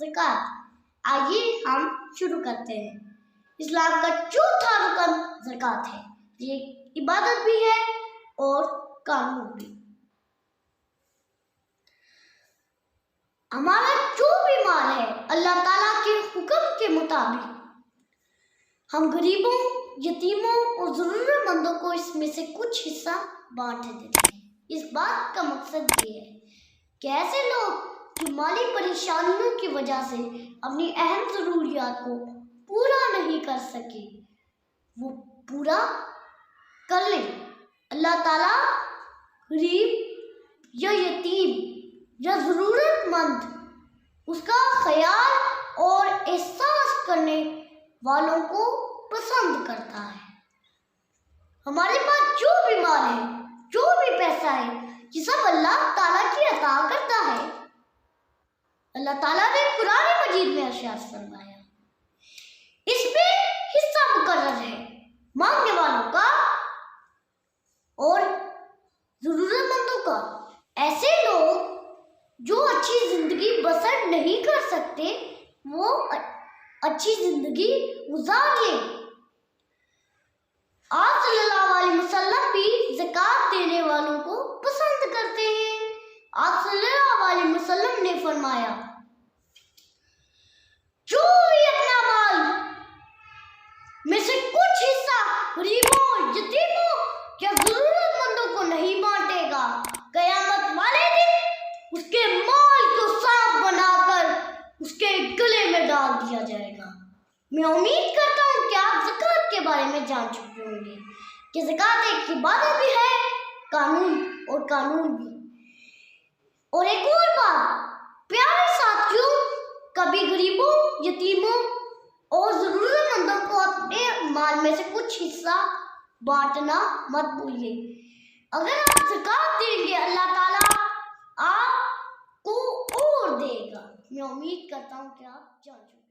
ज़कात। आइए हम शुरू करते हैं। इस्लाम का चौथा रुकन ज़कात है। ये इबादत भी है और कानून भी। हमारा जो भी माल है अल्लाह ताला के हुक्म के मुताबिक हम गरीबों, यतीमों और ज़रूरतमंदों को इसमें से कुछ हिस्सा बांट देते हैं। इस बात का मकसद ये है कि ऐसे लोग जो माली परेशानियों की वजह से अपनी अहम ज़रूरियात को पूरा नहीं कर सके, वो पूरा कर लें। अल्लाह ताला गरीब या यतीम या ज़रूरतमंद उसका ख्याल और एहसास करने वालों को पसंद करता है। हमारे पास जो भी माल है, जो भी पैसा है, ये सब अल्लाह ताला की अता करता है। अल्लाह ताला ने कुरान मजीद में इरशाद फरमाया, इसमें हिस्सा मुकर्रर है मांगने वालों का और ज़रूरतमंदों का। ऐसे लोग जो अच्छी जिंदगी बसर नहीं कर सकते, वो अच्छी जिंदगी गुजार ले। आप सल्लल्लाहु अलैहि वसल्लम भी ज़कात देने वालों को पसंद करते हैं। आप सल्लल्लाहु अलैहि वसल्लम ने फरमाया, जो भी अपना माल में से कुछ हिस्सा गरीबों, यतीमों या जरूरतमंदों को नहीं बांटेगा, क़यामत वाले दिन उसके माल को सांप बनाकर उसके गले में डाल दिया जाएगा। मैं उम्मीद करता हूँ कि आप ज़कात के बारे में जान चुके होंगे कि ज़कात एक इबादत भी है, कानून भी। और एक और बात, प्यारे साथियों, कभी गरीबों, यतीमों और ज़रूरतमंदों को अपने माल में से कुछ हिस्सा बांटना मत भूलिए। अगर आप ज़कात देंगे, अल्लाह ताला आपको और देगा। मैं उम्मीद करता हूँ कि आप जान चुके हैं।